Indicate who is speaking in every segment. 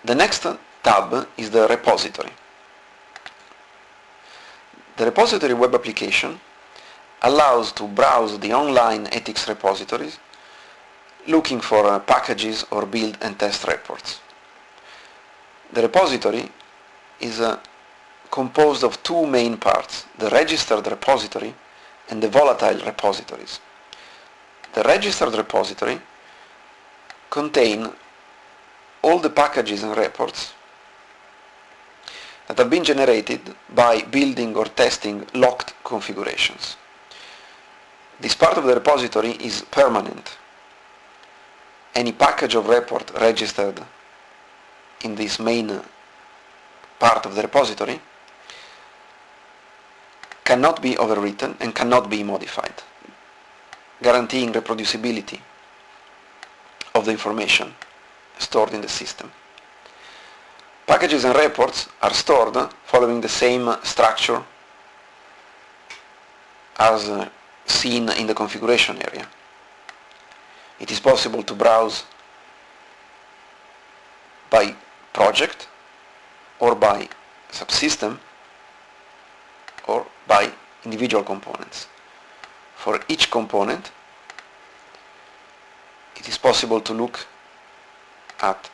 Speaker 1: The next tab is the repository. The repository web application allows to browse the online ETICS repositories looking for packages or build and test reports. The repository is composed of two main parts, the registered repository and the volatile repositories. The registered repository contain all the packages and reports that have been generated by building or testing locked configurations. This part of the repository is permanent. Any package or report registered in this main part of the repository cannot be overwritten and cannot be modified, guaranteeing reproducibility of the information stored in the system. Packages and reports are stored following the same structure as seen in the configuration area. It is possible to browse by project or by subsystem or by individual components. For each component, it is possible to look at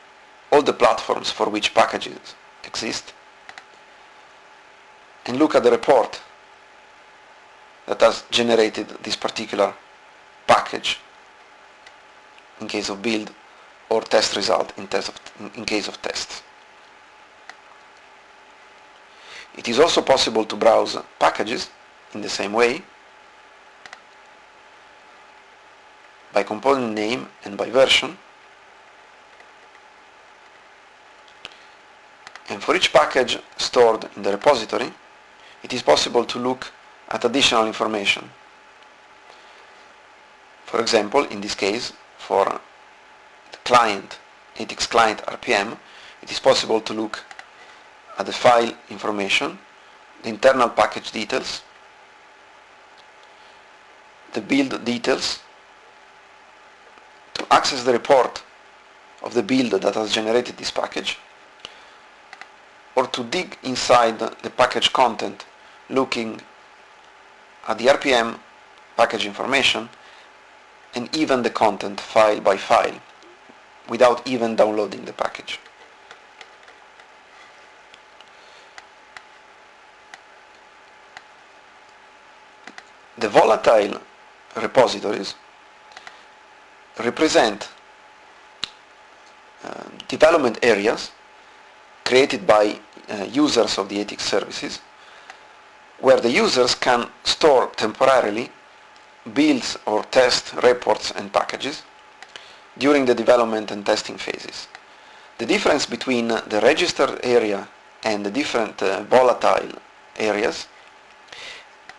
Speaker 1: all the platforms for which packages exist and look at the report that has generated this particular package in case of build or test result in case of tests. It is also possible to browse packages in the same way by component name and by version. And for each package stored in the repository, it is possible to look at additional information. For example, in this case, for the client, ETICS client RPM, it is possible to look at the file information, the internal package details, the build details, to access the report of the build that has generated this package, or to dig inside the package content looking at the RPM package information and even the content file by file without even downloading the package. The volatile repositories represent development areas created by users of the ETICS services, where the users can store temporarily builds or test reports and packages during the development and testing phases. The difference between the registered area and the different volatile areas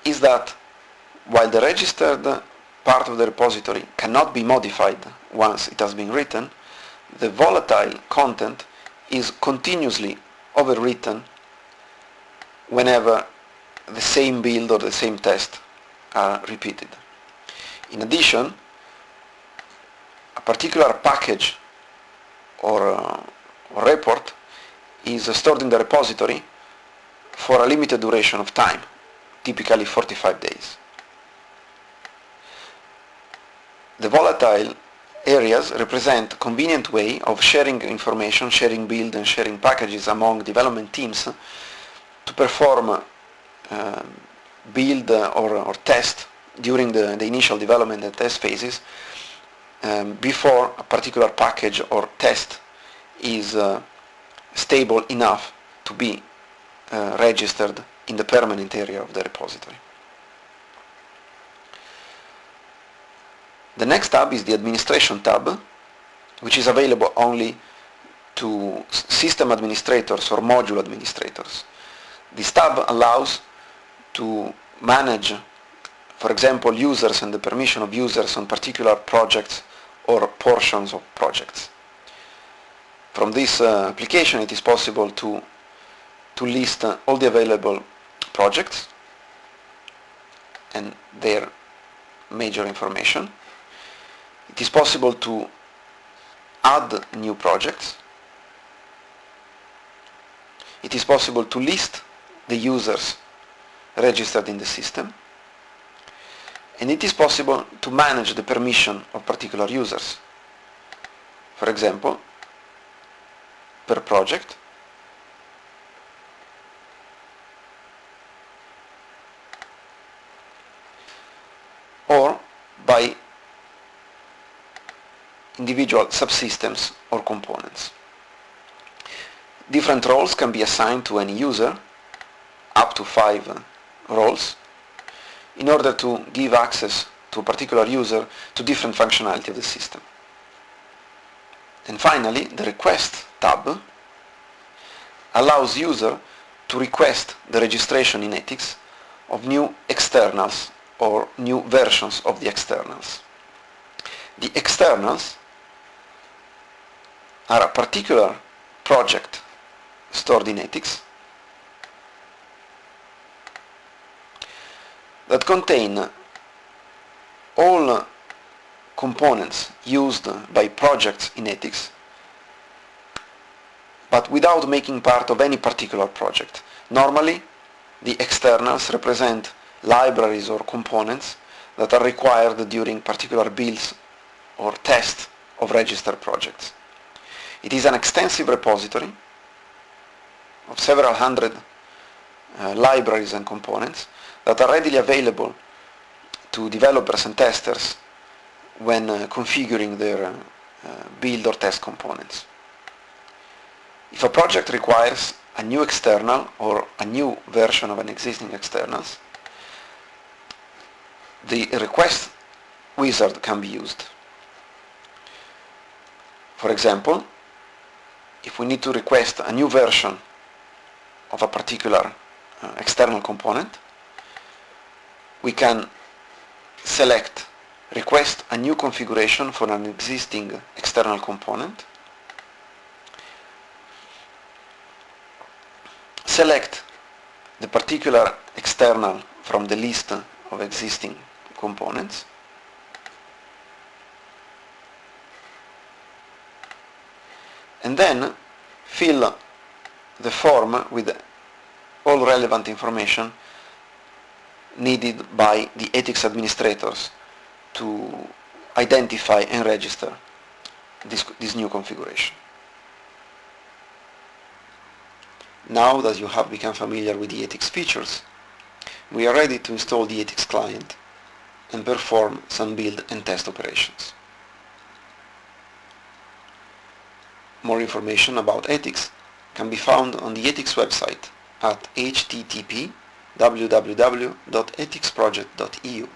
Speaker 1: is that while the registered part of the repository cannot be modified once it has been written, the volatile content is continuously overwritten whenever the same build or the same test are repeated. In addition, a particular package or report is stored in the repository for a limited duration of time, typically 45 days. The volatile areas represent a convenient way of sharing information, sharing build and sharing packages among development teams to perform build or test during the initial development and test phases before a particular package or test is stable enough to be registered in the permanent area of the repository. The next tab is the administration tab, which is available only to system administrators or module administrators. This tab allows to manage, for example, users and the permission of users on particular projects or portions of projects. From this application, it is possible to list all the available projects and their major information. It is possible to add new projects it is possible to list the users registered in the system, and it is possible to manage the permission of particular users. For example, per project, or by individual subsystems or components. Different roles can be assigned to any user, up to 5 roles, in order to give access to a particular user to different functionality of the system. And finally, the Request tab allows user to request the registration in ETICS of new externals or new versions of the externals. The externals are a particular project stored in ETICS that contain all components used by projects in ETICS, but without making part of any particular project. Normally, the externals represent libraries or components that are required during particular builds or tests of registered projects. It is an extensive repository of several hundred libraries and components that are readily available to developers and testers when configuring their build or test components. If a project requires a new external or a new version of an existing externals, the request wizard can be used. For example, if we need to request a new version of a particular external component, we can select request a new configuration for an existing external component, select the particular external from the list of existing components, and then fill the form with all relevant information needed by the ETICS administrators to identify and register this new configuration. Now that you have become familiar with the ETICS features, we are ready to install the ETICS client and perform some build and test operations. More information about ETICS can be found on the ETICS website at http://www.eticsproject.eu.